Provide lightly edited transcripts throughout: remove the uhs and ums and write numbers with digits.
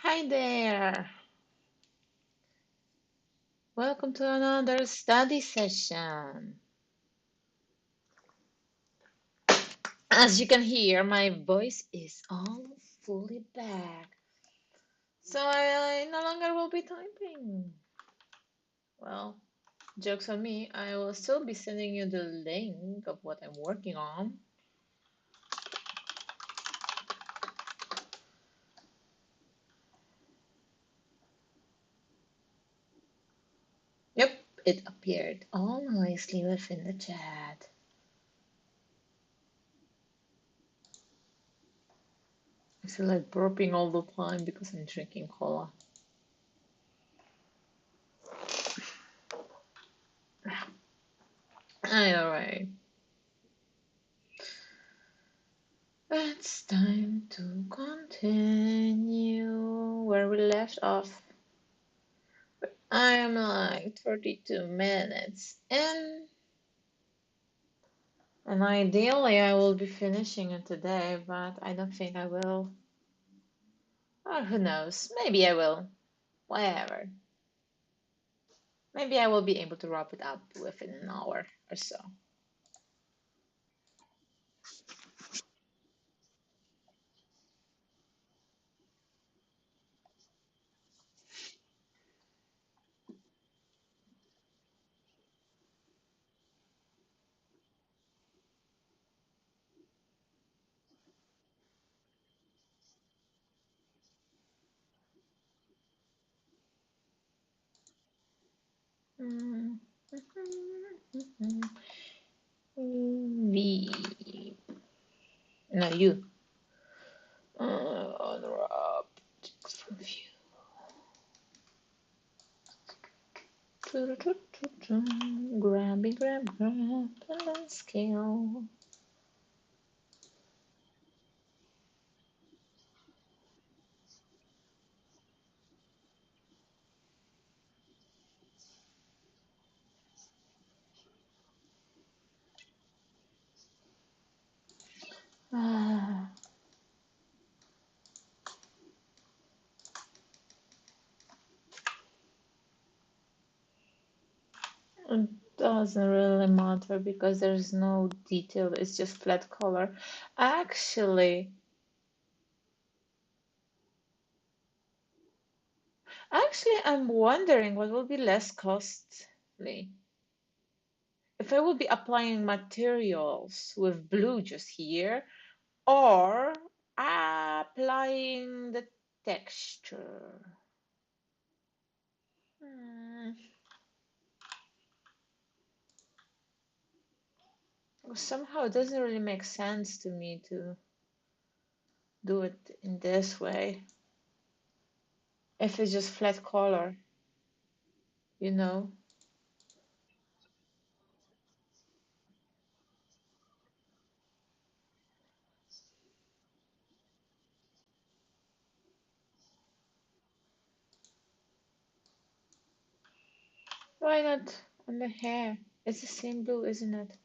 Hi there. Welcome to another study session. As you can hear, my voice is all fully back. So I no longer will be typing. Well, jokes on me, I will still be sending you the link of what I'm working on. Yep, it appeared all nicely within the chat. I feel like burping all the time because I'm drinking cola. Alright. It's time to continue where we left off. I am like 32 minutes in, and ideally I will be finishing it today, but I don't think I will. Or who knows? Maybe I will. Whatever. Maybe I will be able to wrap it up within an hour or so. V. No, you. Unwrap from view. Grabby, grab, balance scale. Ah, it doesn't really matter because there's no detail, it's just flat color. Actually, I'm wondering what will be less costly. If I will be applying materials with blue just here, or applying the texture. Hmm. Somehow it doesn't really make sense to me to do it in this way. If it's just flat color, you know? Why not on the hair? It's the same blue, isn't it?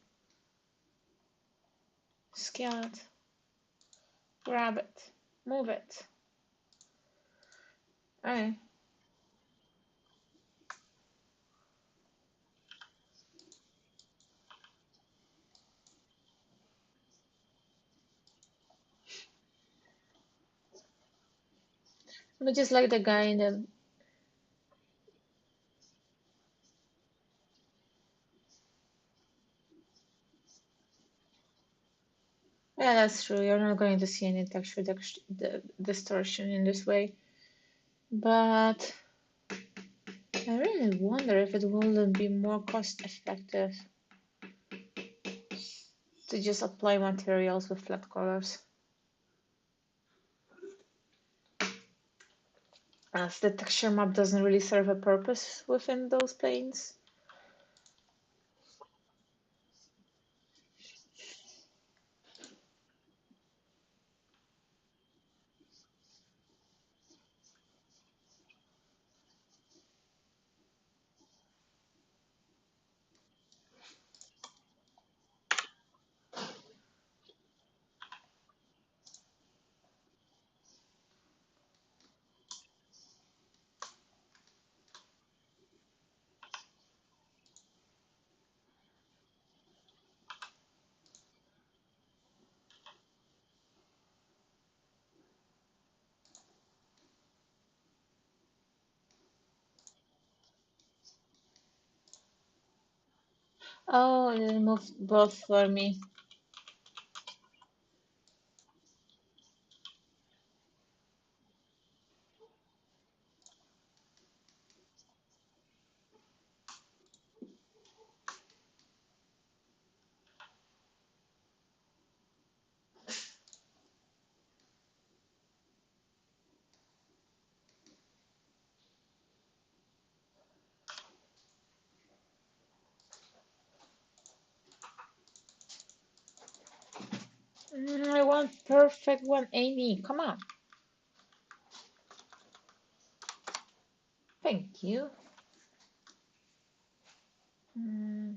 Scale it, grab it, move it. Alright. But just like the guy in the... Yeah, that's true. You're not going to see any texture distortion in this way. But I really wonder if it wouldn't be more cost effective to just apply materials with flat colors, as the texture map doesn't really serve a purpose within those planes. Oh, it removed both for me. I want perfect 180. Come on. Thank you. Mm,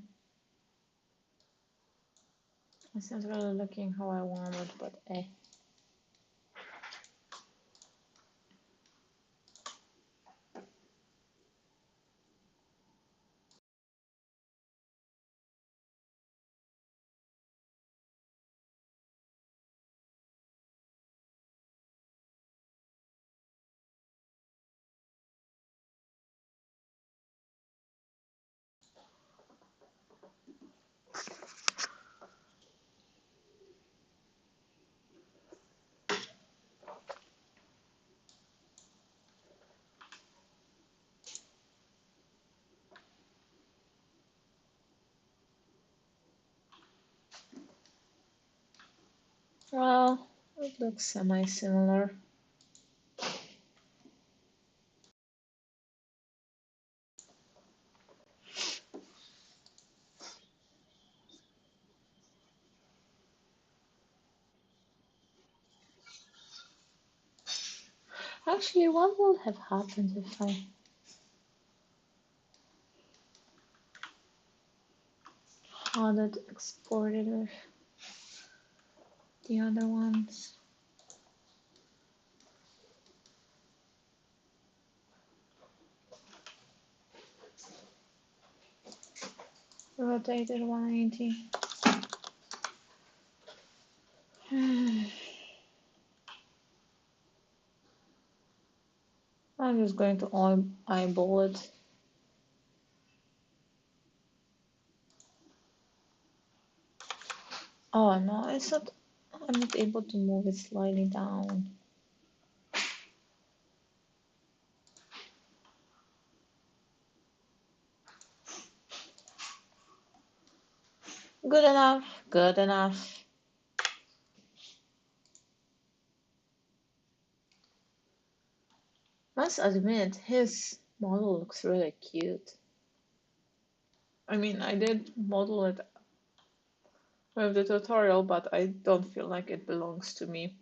it's not really looking how I want it, but eh. Well, it looks semi-similar. Actually, what would have happened if I had it exported with the other ones? Rotated 180. I'm just going to eyeball it. Oh no, it's not. I'm not able to move it slightly down. Good enough. Good enough. Must admit, his model looks really cute. I mean, I did model it with the tutorial, but I don't feel like it belongs to me.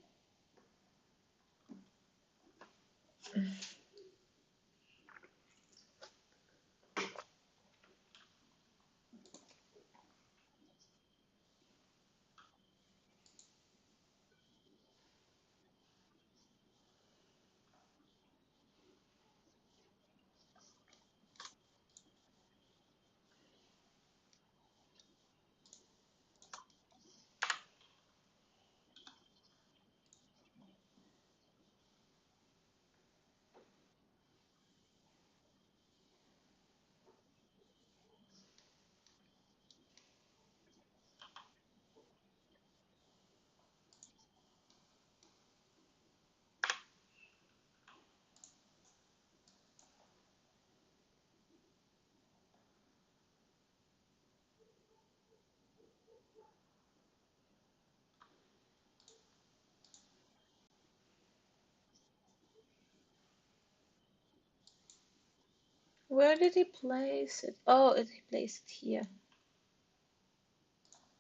Where did he place it? Oh, he placed it here.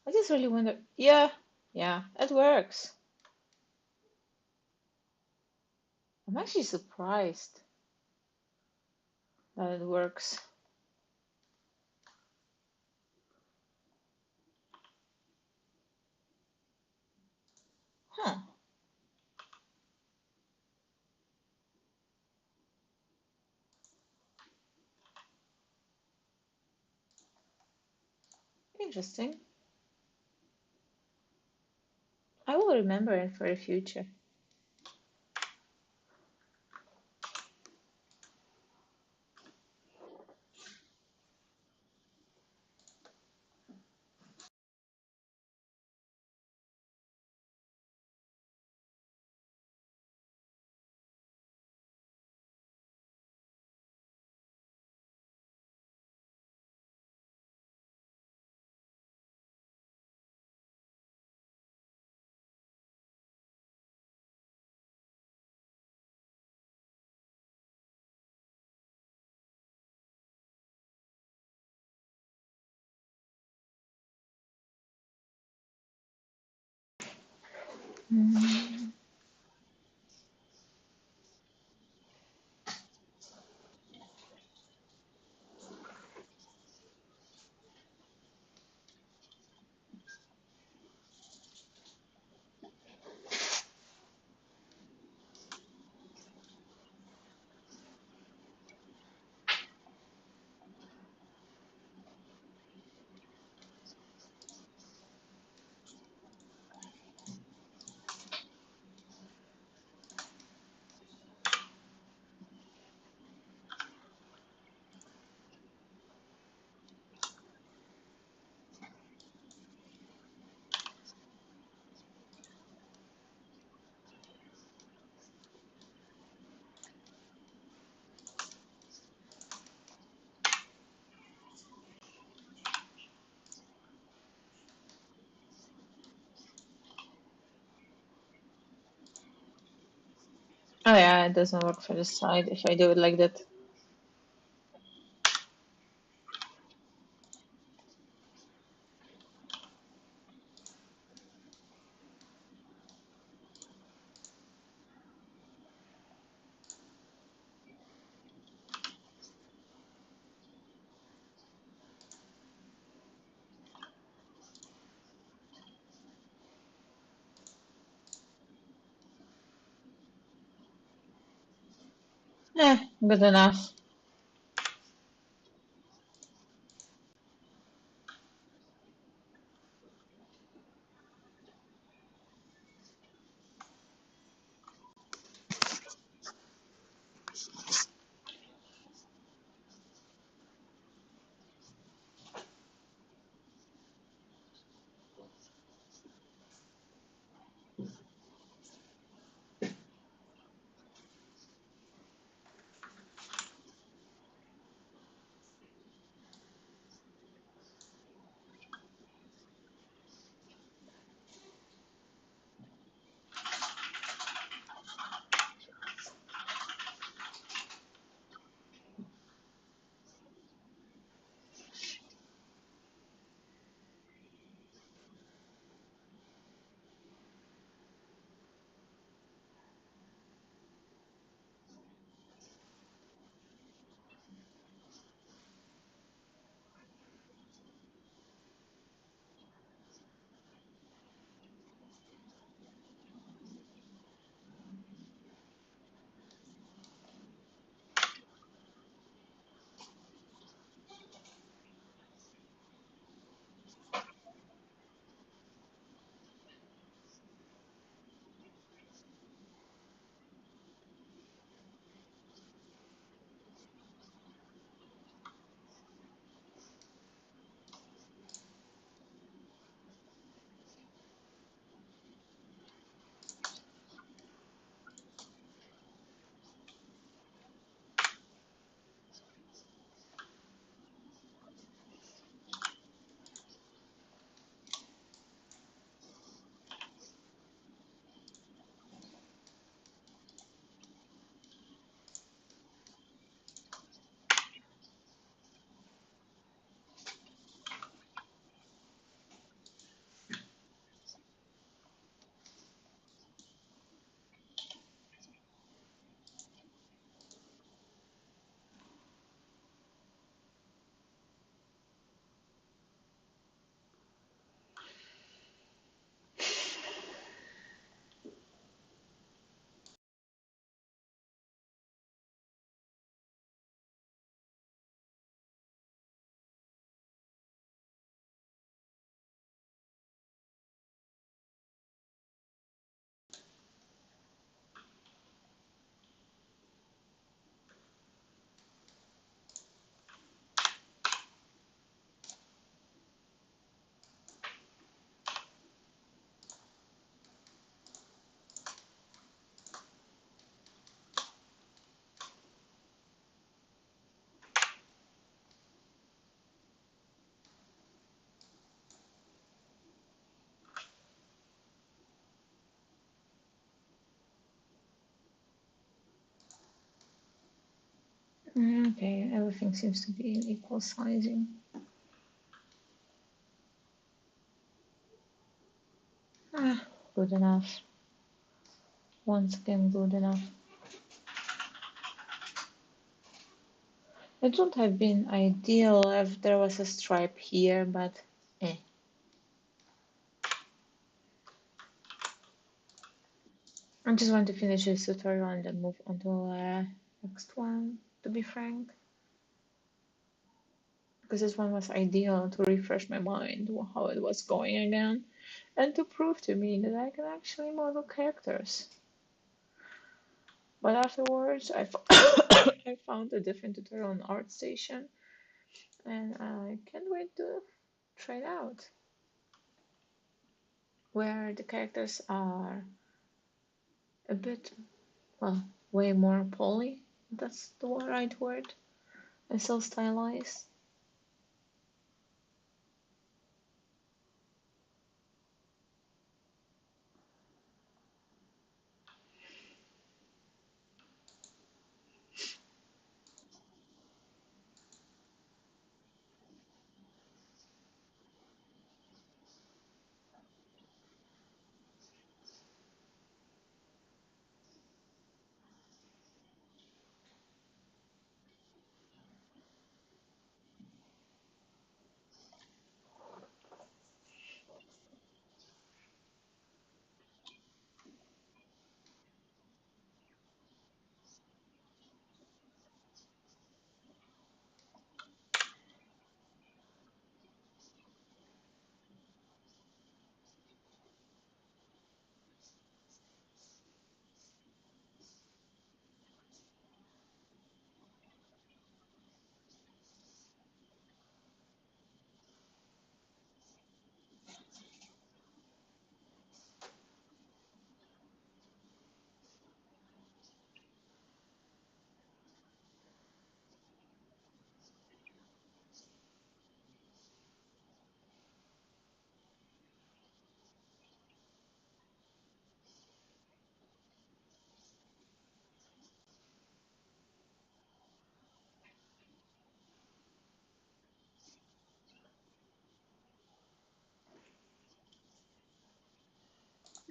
I just really wonder. Yeah, it works. I'm actually surprised that it works. Huh. Interesting. I will remember it for the future. Mm. Oh yeah, it doesn't work for the side if I do it like that. Eh, good enough. Okay, everything seems to be in equal sizing. Ah, good enough. Once again, good enough. It would have been ideal if there was a stripe here, but eh. I just want to finish this tutorial and then move on to the next one, to be frank. Because this one was ideal to refresh my mind how it was going again, and to prove to me that I can actually model characters. But afterwards, I found a different tutorial on ArtStation, and I can't wait to try it out. Where the characters are a bit, well, way more poly, that's the right word, and so stylized.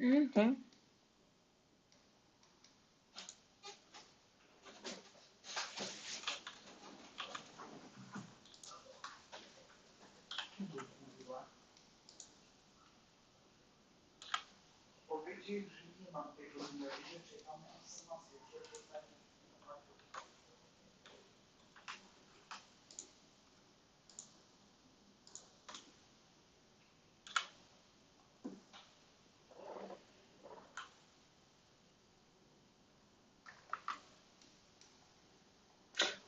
Okay.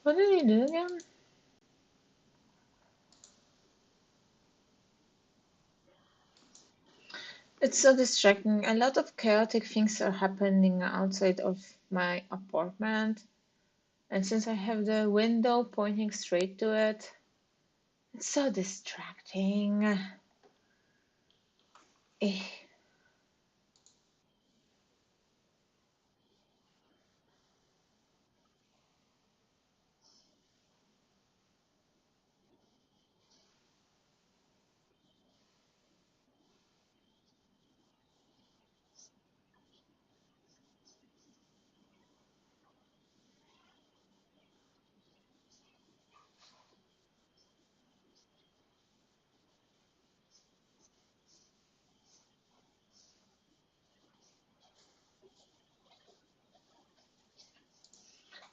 What did you do again? It's so distracting. A lot of chaotic things are happening outside of my apartment. And since I have the window pointing straight to it, it's so distracting. Eh.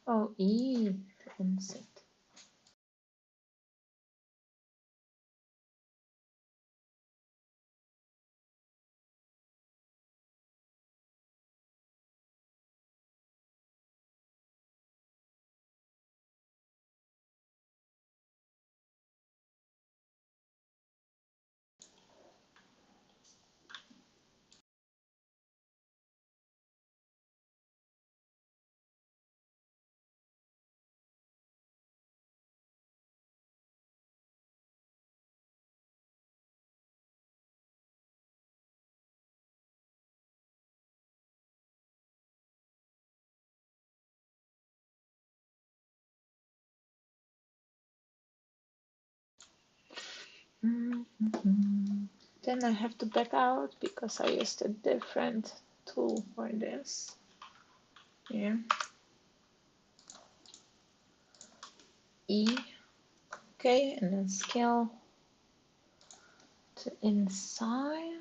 Oh, insect. Then I have to back out because I used a different tool for this. here. E. Okay, and then scale to inside.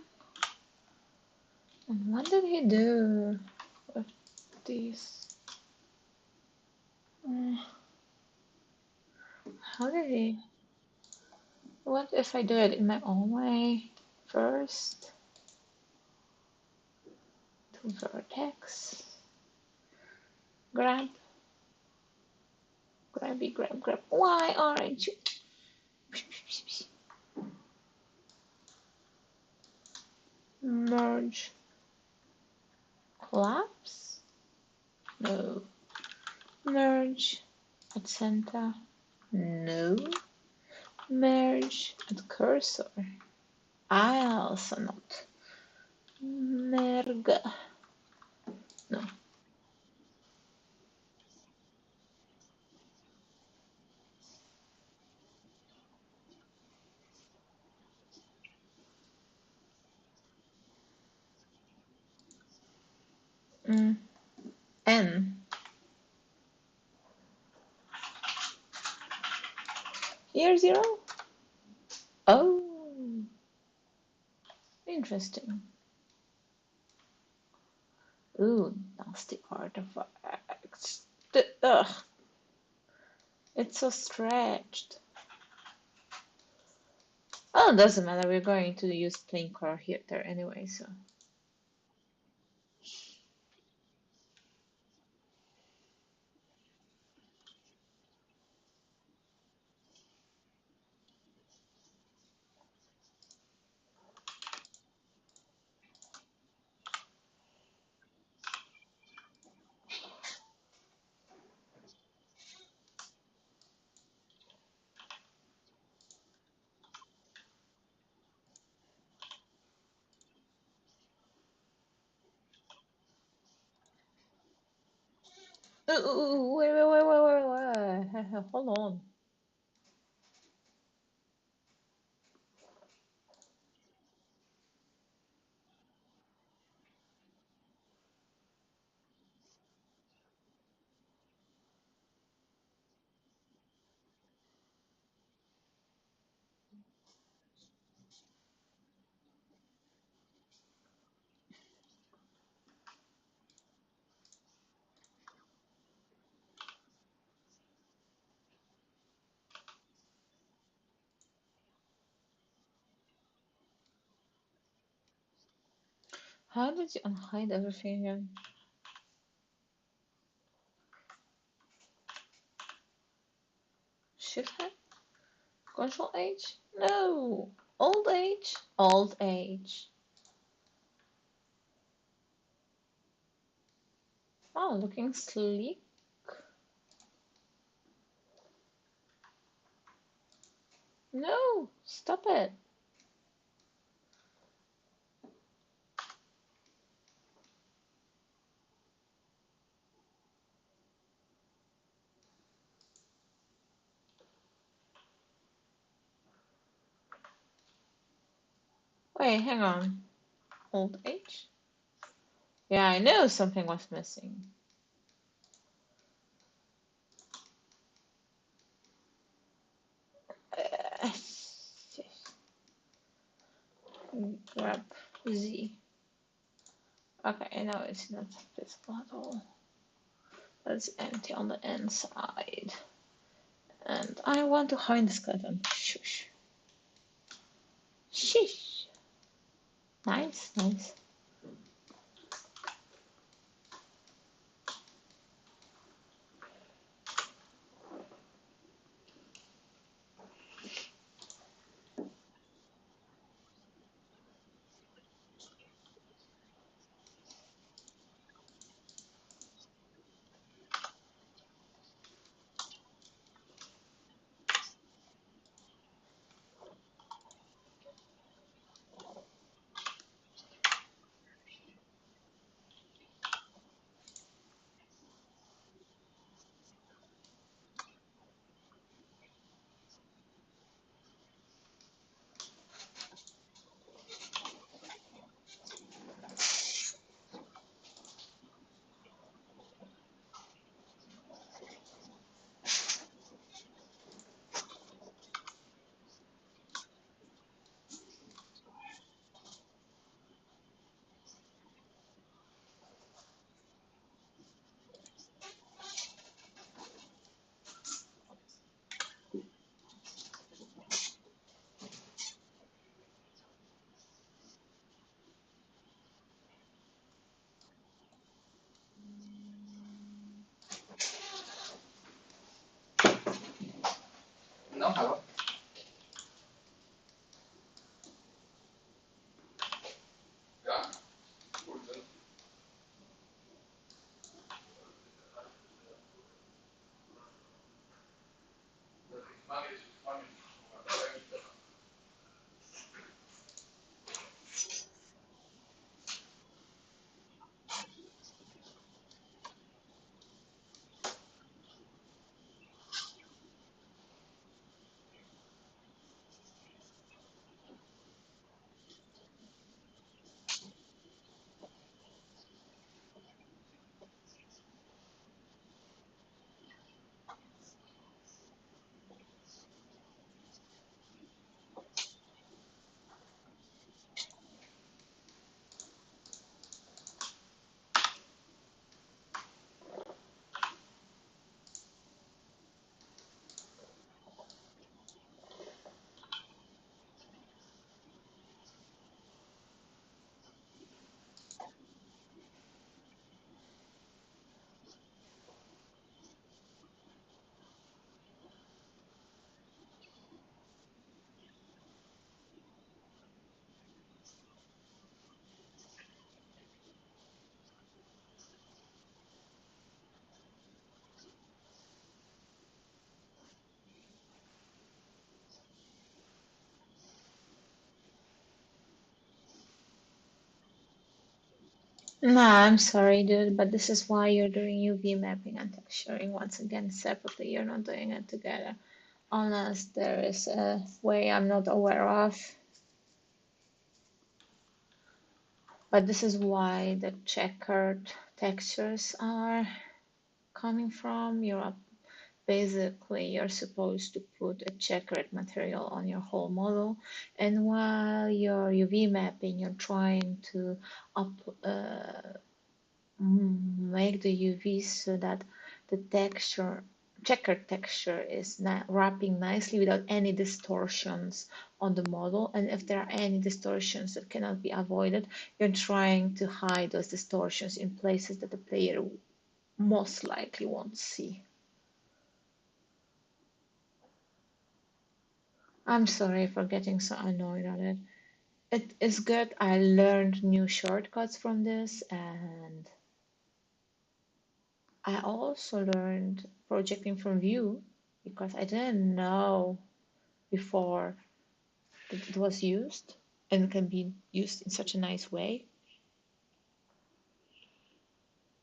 And what did he do with these? How did he? What if I do it in my own way first? To vertex. Grab. Grabby, grab, grab. Why aren't you? Merge. Collapse? No. Merge at center? No. Merge at cursor? I also not. Merge. No. N. Here 0? Oh. Interesting. Ooh, nasty artifacts. Ugh. It's so stretched. Oh, it doesn't matter. We're going to use plain color here there anyway, so. Ooh, wait. Hold on. How did you unhide everything again? Shift head? Control H? No! Old H? Alt H. Oh, looking sleek. No! Stop it! Wait, hang on. Alt H? Yeah, I knew something was missing. Uh, grab Z. Okay, now it's not visible at all. That's empty on the inside. And I want to hide the skeleton. Shush. Sheesh. Nice, nice. No, I'm sorry, dude, but this is why you're doing UV mapping and texturing once again separately. You're not doing it together unless there is a way I'm not aware of. But this is why the checkered textures are coming from. Basically, you're supposed to put a checkered material on your whole model, and while you're UV mapping, you're trying to up make the UV so that the checkered texture is wrapping nicely without any distortions on the model. And if there are any distortions that cannot be avoided, you're trying to hide those distortions in places that the player most likely won't see. I'm sorry for getting so annoyed on it. It is good. I learned new shortcuts from this, and I also learned projecting from view because I didn't know before that it was used and can be used in such a nice way.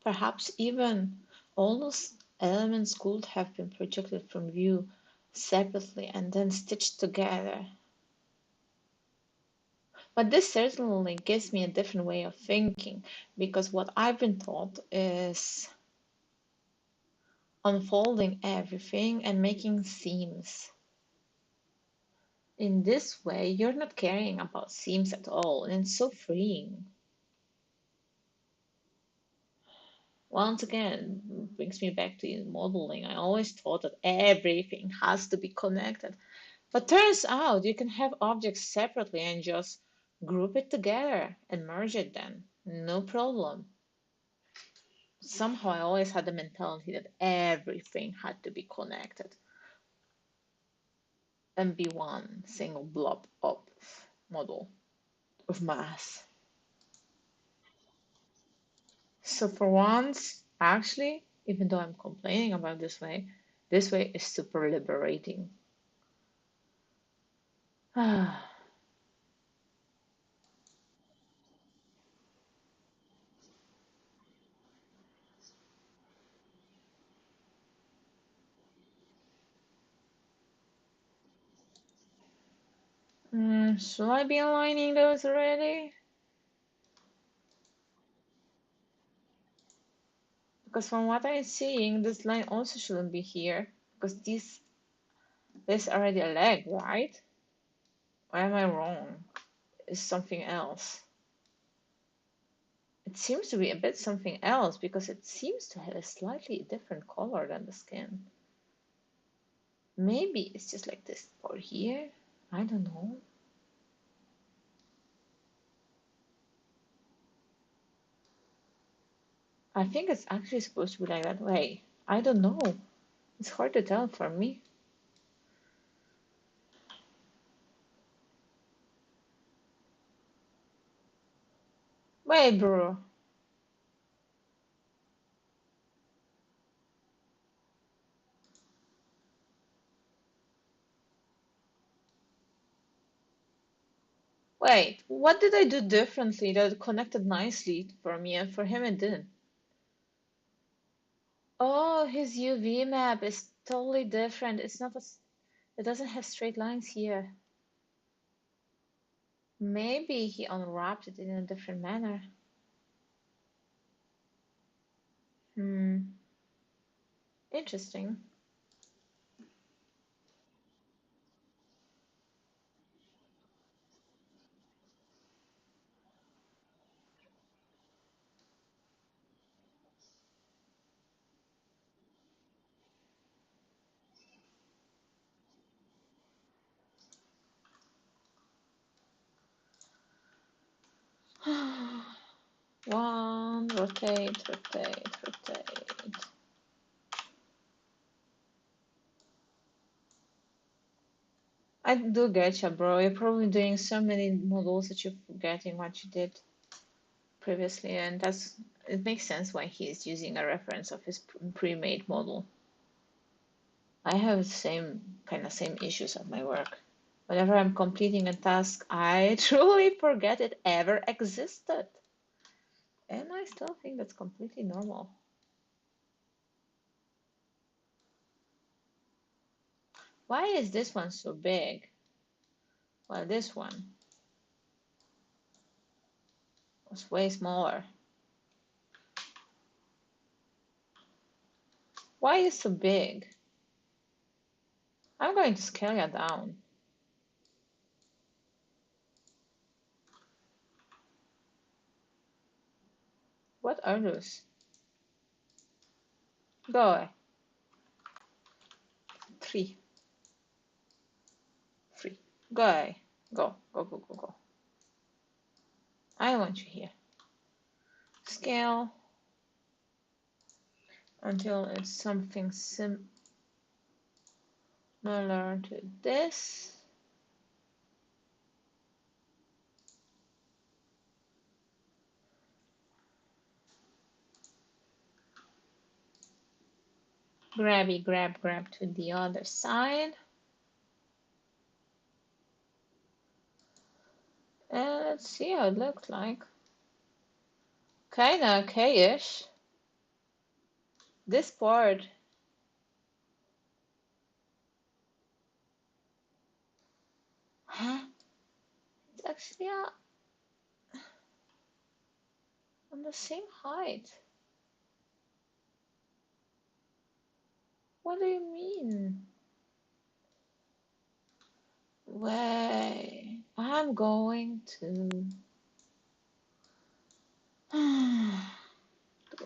Perhaps even all those elements could have been projected from view separately and then stitched together. But this certainly gives me a different way of thinking because what I've been taught is unfolding everything and making seams. In this way, you're not caring about seams at all, and it's so freeing. Once again, brings me back to modeling. I always thought that everything has to be connected. But turns out you can have objects separately and just group it together and merge it then. No problem. Somehow I always had the mentality that everything had to be connected and be one single blob of model of mass. So for once, actually, even though I'm complaining about this way is super liberating. Should I be aligning those already? Because from what I'm seeing, this line also shouldn't be here because this already a leg, right? Or am I wrong? Is something else? It seems to be a bit something else because it seems to have a slightly different color than the skin. Maybe it's just like this part here. I don't know. I think it's actually supposed to be like that way. I don't know. It's hard to tell for me. Wait, bro. Wait, what did I do differently that it connected nicely for me and for him it didn't? Oh, his UV map is totally different. It's not it doesn't have straight lines here. Maybe he unwrapped it in a different manner. Hmm, interesting. One, rotate, rotate, rotate. I do get you, bro. You're probably doing so many models that you're forgetting what you did previously, and it makes sense why he's using a reference of his pre-made model. I have the same issues at my work. Whenever I'm completing a task, I truly forget it ever existed. And I still think that's completely normal. Why is this one so big? Well, this one was way smaller. Why is it so big? I'm going to scale it down. What are those? Go away. 3. 3. Go away. Go. Go, go, go, go. I want you here. Scale until it's something similar to this. Grabby, grab, grab to the other side. And let's see how it looks like. Kinda okay-ish. This part. Huh? It's actually on the same height. What do you mean? Wait, I'm going to do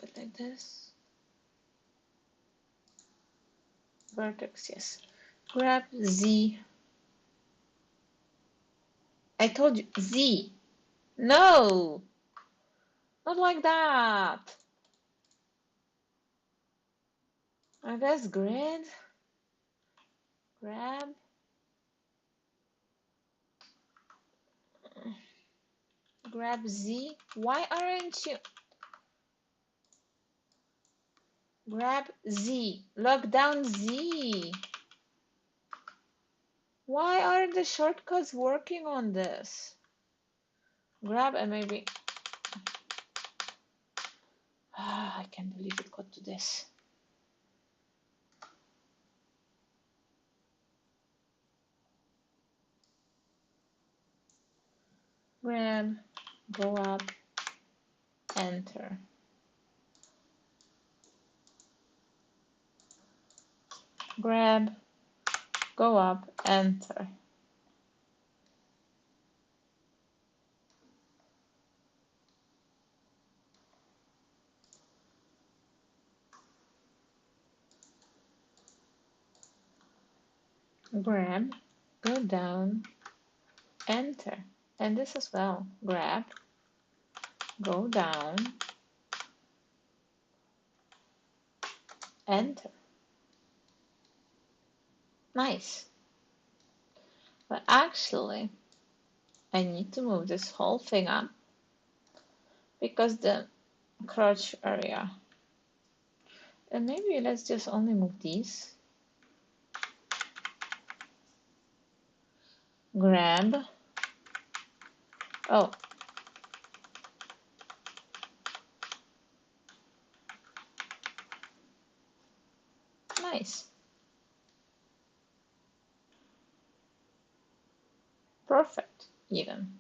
it like this. Vertex, yes. Grab Z. I told you, Z. No, not like that. I guess grid. Grab. Grab Z. Why aren't you? Grab Z. Lock down Z. Why aren't the shortcuts working on this? Grab and maybe. I can't believe it got to this. Grab, go up, enter. Grab, go up, enter. Grab, go down, enter. And this as well. Grab, go down, enter. Nice. But actually, I need to move this whole thing up because the crotch area. And maybe let's just only move these. Grab. Oh. Nice. Perfect, even.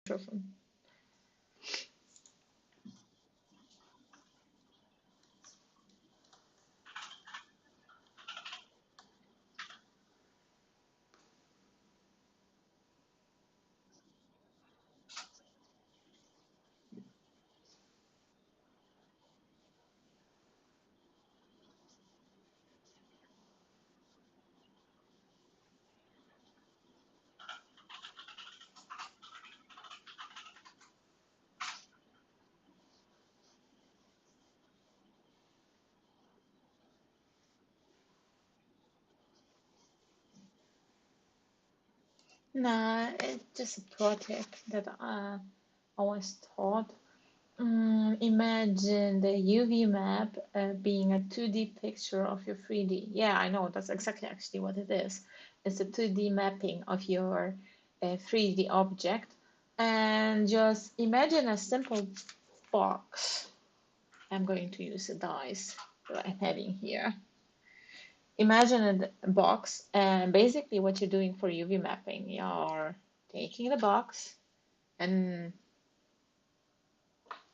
microphone. Nah, it's just a project that I always thought. Imagine the UV map being a 2D picture of your 3D. Yeah, I know, that's exactly actually what it is. It's a 2D mapping of your 3D object. And just imagine a simple box. I'm going to use the dice that I'm having here. Imagine a box, and basically what you're doing for UV mapping, you're taking the box and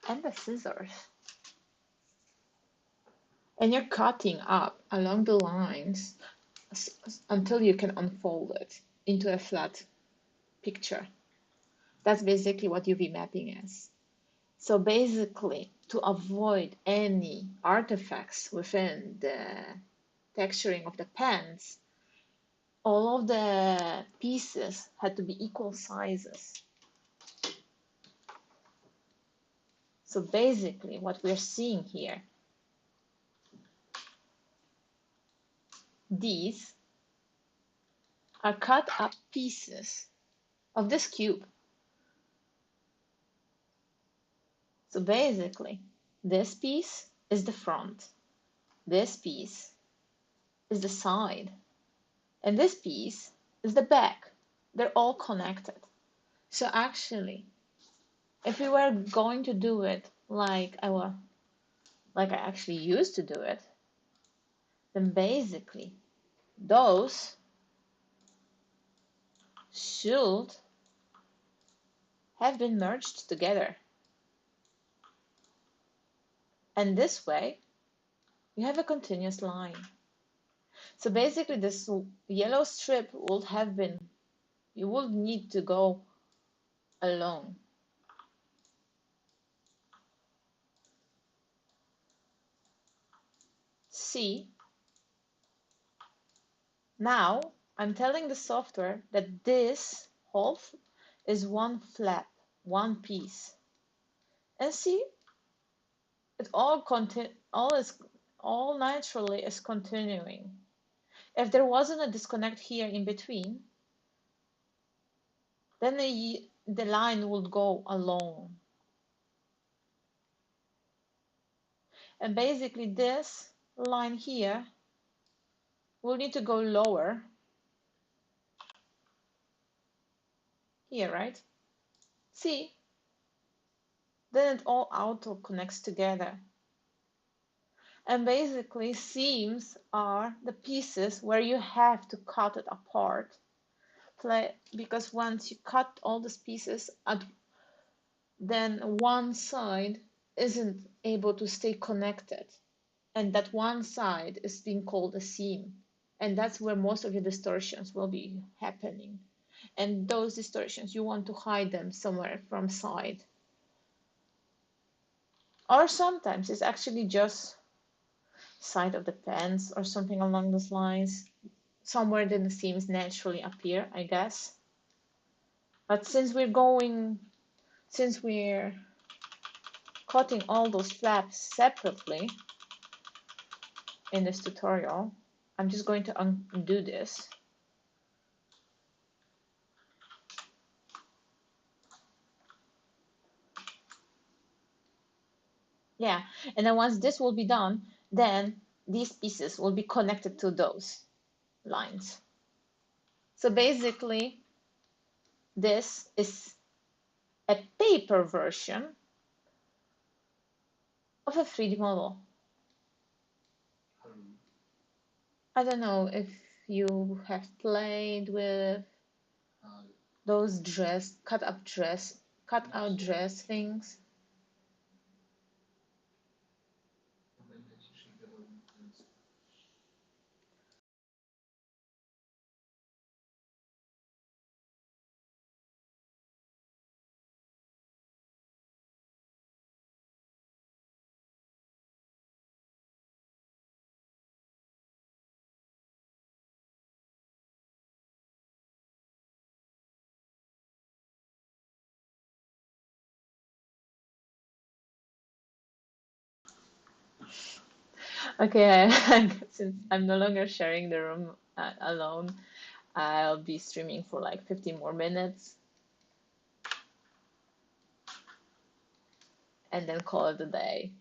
the scissors, and you're cutting up along the lines until you can unfold it into a flat picture. That's basically what UV mapping is. So basically, to avoid any artifacts within the texturing of the pens, all of the pieces had to be equal sizes. So basically, what we're seeing here, these are cut up pieces of this cube. So basically, this piece is the front, this piece is the side, and this piece is the back. They're all connected. So actually, if we were going to do it like I actually used to do it, then basically those should have been merged together. And this way, you have a continuous line. So basically, this yellow strip would have been, you would need to go along. See, now I'm telling the software that this whole is one flap, one piece. And see, it all naturally is continuing. If there wasn't a disconnect here in between, then the line would go along. And basically this line here will need to go lower here, right? See, then it all auto connects together. And basically seams are the pieces where you have to cut it apart. Because once you cut all these pieces, then one side isn't able to stay connected. And that one side is being called a seam. And that's where most of your distortions will be happening. And those distortions, you want to hide them somewhere from side. Or sometimes it's actually just side of the pants or something along those lines. Somewhere then the seams naturally appear, I guess. But since we're cutting all those flaps separately in this tutorial, I'm just going to undo this. Yeah, and then once this will be done, then these pieces will be connected to those lines. So basically, this is a paper version of a 3D model. I don't know if you have played with those cut up dress cut out dress things. Okay, since I'm no longer sharing the room alone, I'll be streaming for like 15 more minutes and then call it a day.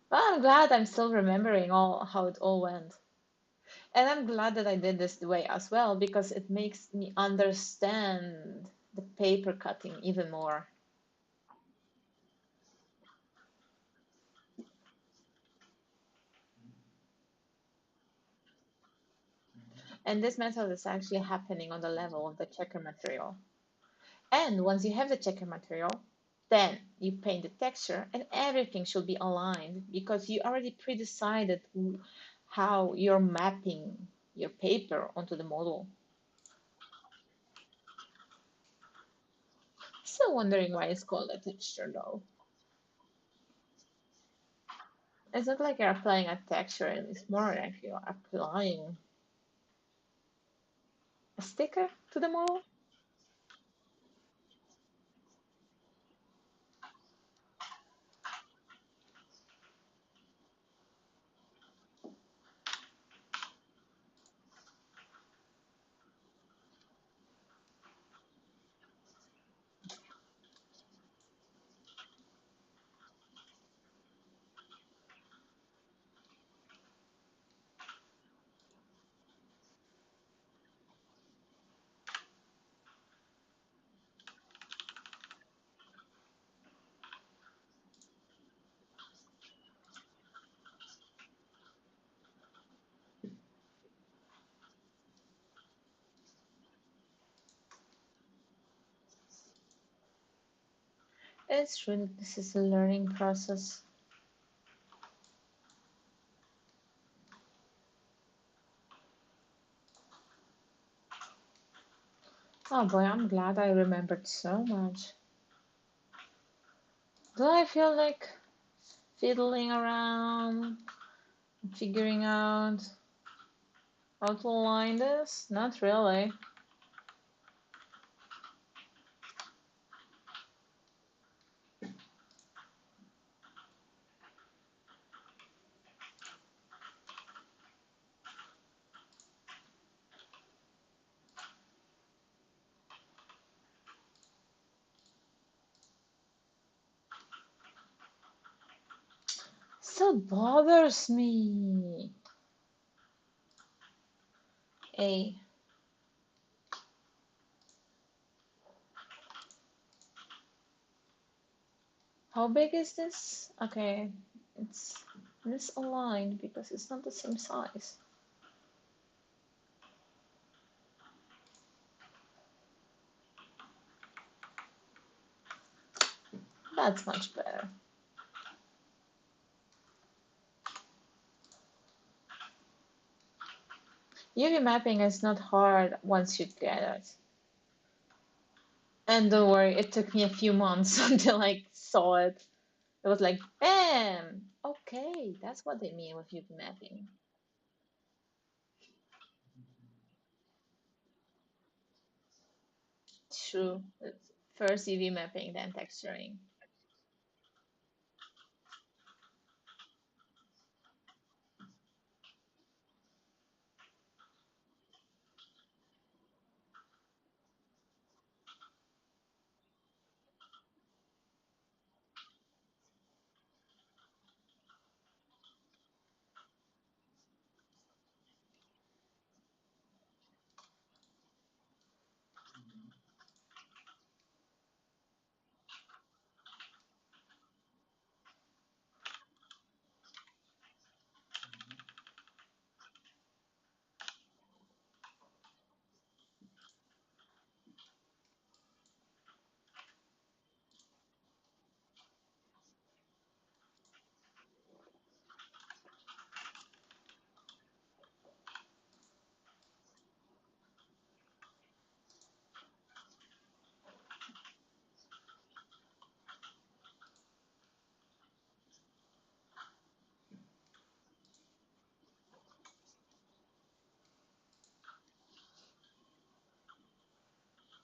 But I'm glad I'm still remembering all how it all went. And I'm glad that I did this way as well because it makes me understand the paper cutting even more. And this method is actually happening on the level of the checker material. And once you have the checker material, then you paint the texture and everything should be aligned because you already pre-decided how you're mapping your paper onto the model. Still wondering why it's called a texture though. It's not like you're applying a texture, it's more like you're applying a sticker to the model. It's true that this is a learning process. Oh boy, I'm glad I remembered so much. Do I feel like fiddling around, figuring out how to align this? Not really. Still bothers me. A. How big is this? Okay, it's misaligned because it's not the same size. That's much better. UV mapping is not hard once you get it. And don't worry, it took me a few months until I saw it. It was like, bam! Okay, that's what they mean with UV mapping. True. It's first UV mapping, then texturing.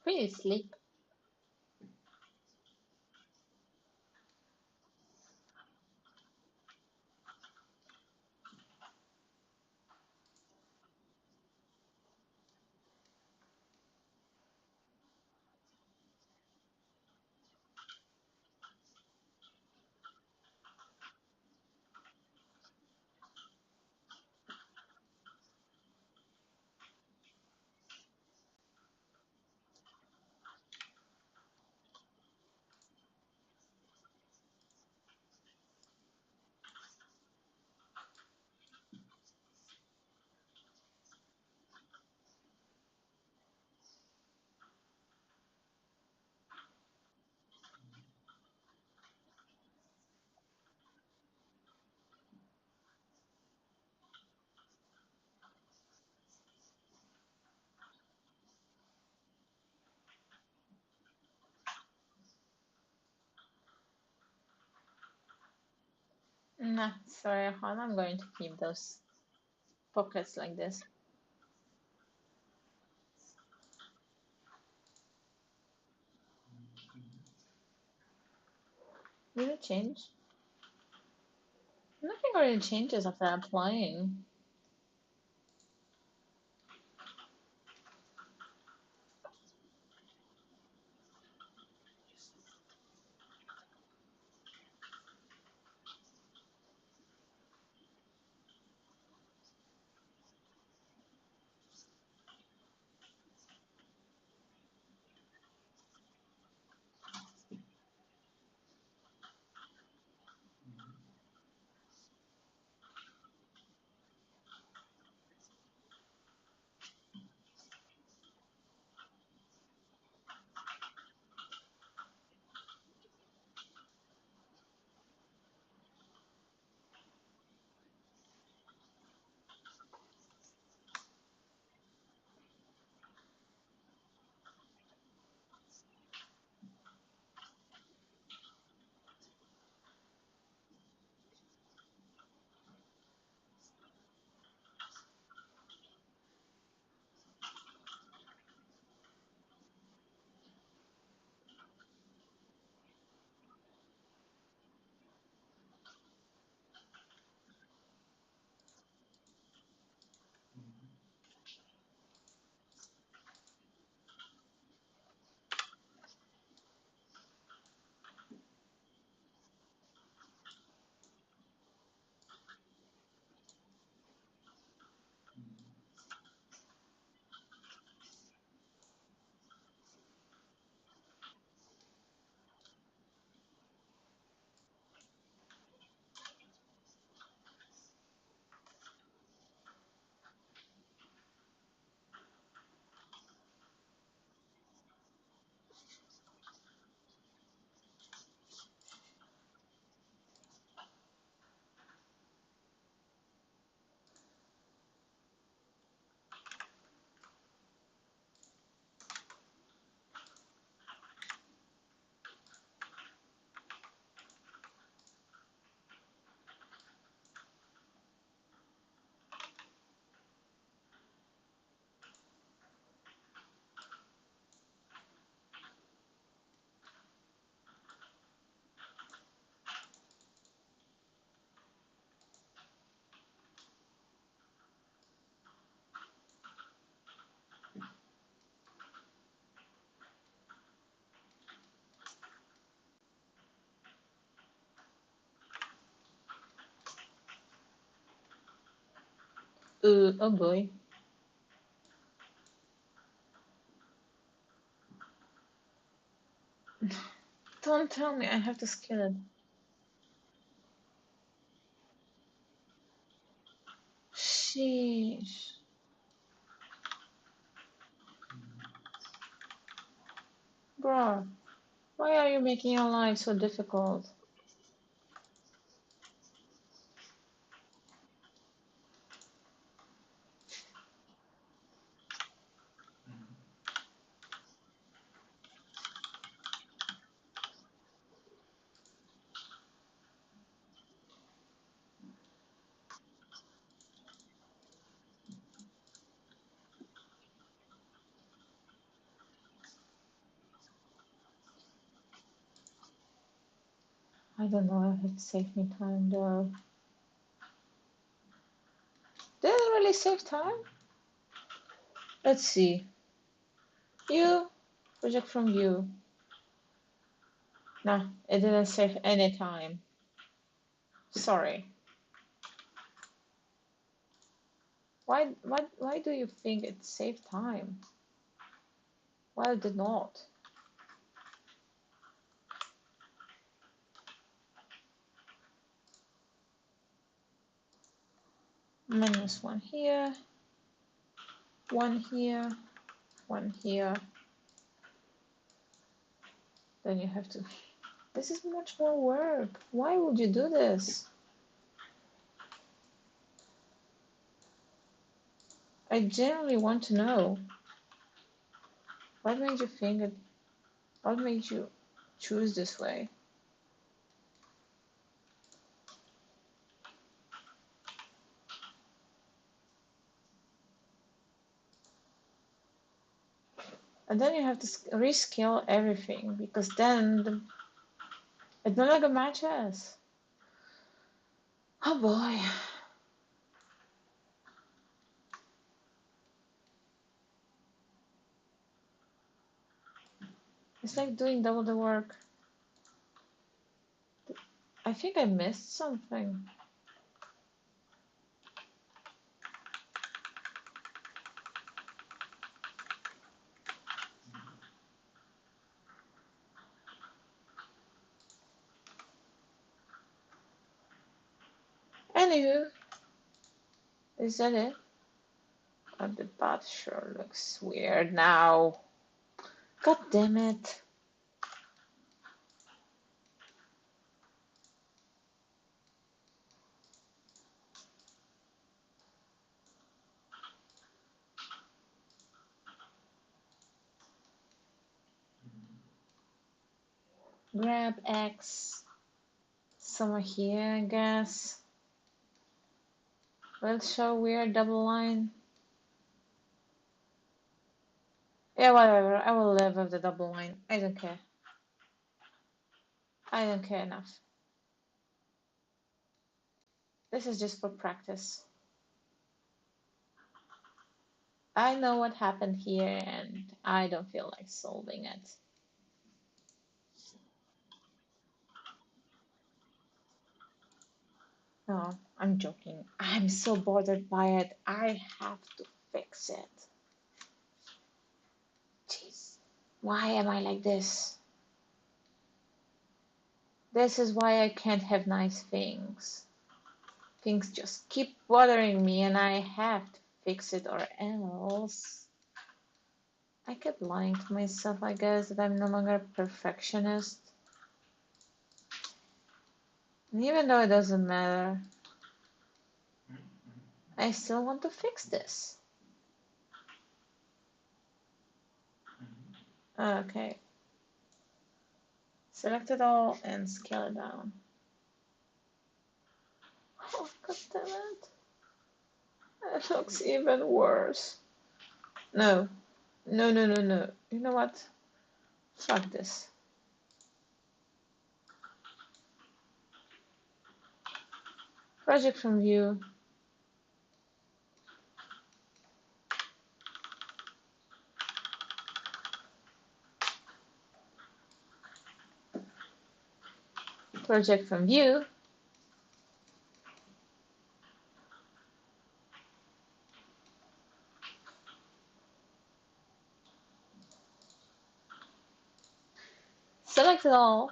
Pretty sleep. Nah, sorry, hon. I'm going to keep those pockets like this. Will it change? Nothing really changes after applying. Oh boy. Don't tell me I have to skill it. Sheesh. Bro, why are you making your life so difficult? I don't know if it saved me time though. Did it really save time? Let's see. You, project from you. No, it didn't save any time. Sorry. Why do you think it saved time? Well, it did not. Minus one here, one here, one here. Then you have to. This is much more work. Why would you do this? I genuinely want to know. What made you think it? What made you choose this way? And then you have to rescale everything because then it no longer matches. Oh boy. It's like doing double the work. I think I missed something. Anywho, is that it? Oh, the path sure looks weird now. God damn it. Grab X. Somewhere here, I guess. Will show weird double line. Yeah, whatever. I will live with the double line. I don't care. I don't care enough. This is just for practice. I know what happened here and I don't feel like solving it. No, I'm joking. I'm so bothered by it. I have to fix it. Jeez. Why am I like this? This is why I can't have nice things. Things just keep bothering me and I have to fix it or else. I kept lying to myself, I guess, that I'm no longer a perfectionist. And even though it doesn't matter, I still want to fix this. Okay. Select it all and scale it down. Oh, god damn it. It looks even worse. No. No, no, no, no. You know what? Fuck this. Project from view. Project from view. Select it all.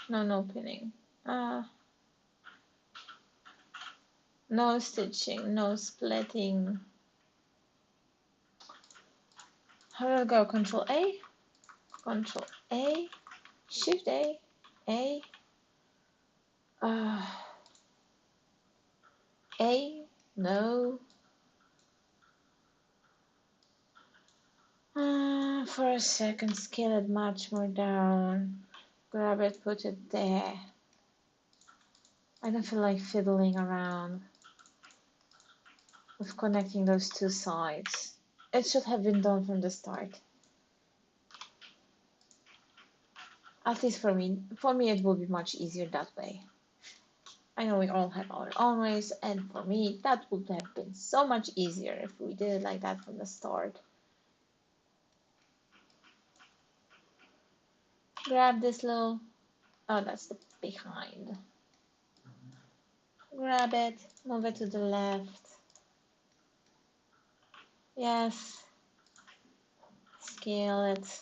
No pinning. No stitching, no splitting. How do I go? Control A, Control A, Shift A, A, A, no. For a second, scale it much more down. Grab it, put it there. I don't feel like fiddling around with connecting those two sides. It should have been done from the start. At least for me. For me, it will be much easier that way. I know we all have our own ways, and for me, that would have been so much easier if we did it like that from the start. Grab this little... Oh, that's the behind. Grab it, move it to the left. Yes. Scale it.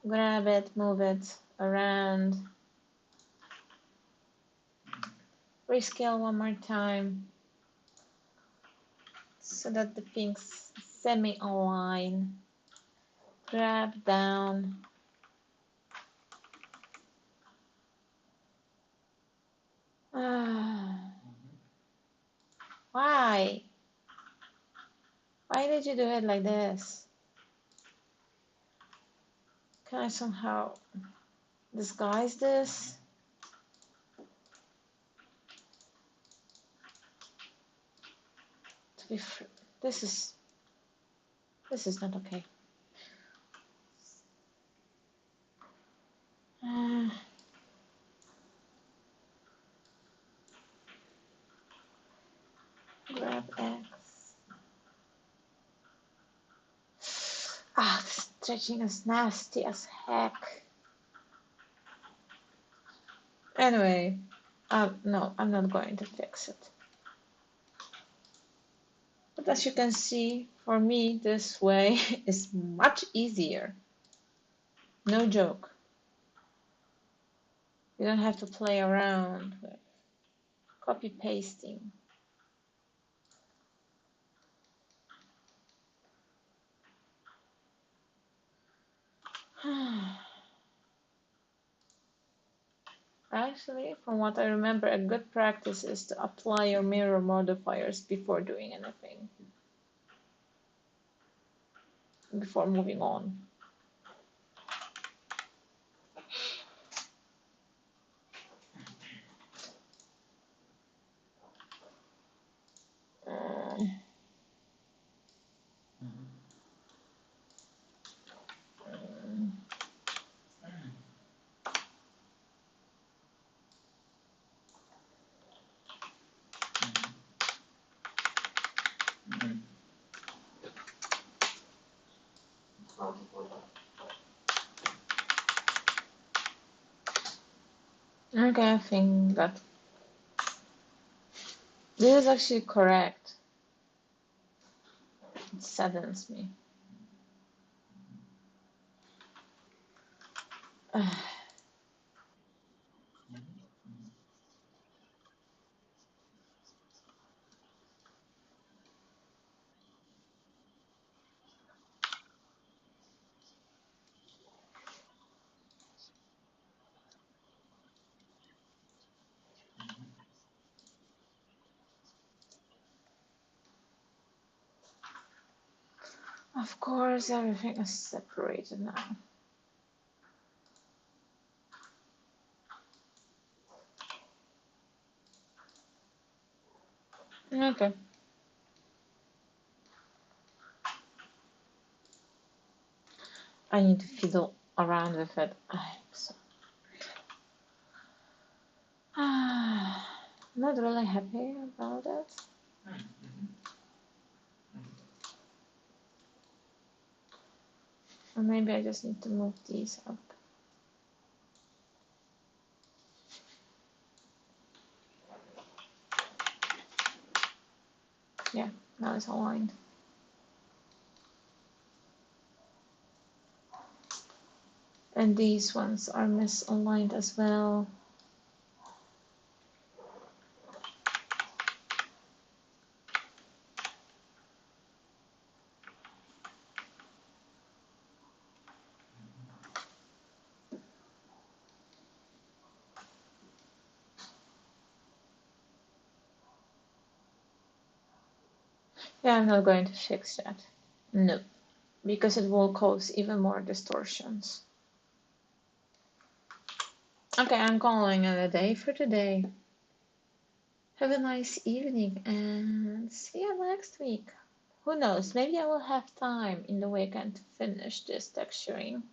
Grab it, move it around. Rescale one more time so that the pinks semi-align. Grab down. Why? Why did you do it like this? Can I somehow disguise this? To be this is not okay. Grab X. Ah, this stretching is nasty as heck. Anyway, no, I'm not going to fix it. But as you can see, for me, this way is much easier. No joke. You don't have to play around with copy pasting. Actually, from what I remember, a good practice is to apply your mirror modifiers before doing anything, before moving on. Okay, I think that this is actually correct. It saddens me. Of course, everything is separated now. Okay. I need to fiddle around with it. Not really happy about it. Or maybe I just need to move these up. Yeah, now it's aligned. And these ones are misaligned as well. Yeah, I'm not going to fix that. No, because it will cause even more distortions. Okay, I'm calling it a day for today. Have a nice evening and see you next week. Who knows? Maybe I will have time in the weekend to finish this texturing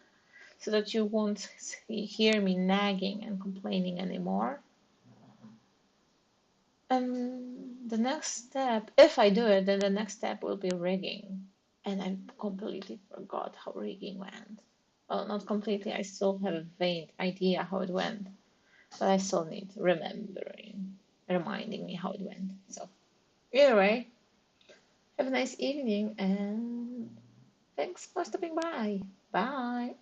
so that you won't hear me nagging and complaining anymore. And the next step, if I do it, then the next step will be rigging. And I completely forgot how rigging went. Well, not completely, I still have a vague idea how it went, but I still need reminding me how it went. So, anyway, have a nice evening and thanks for stopping by. Bye.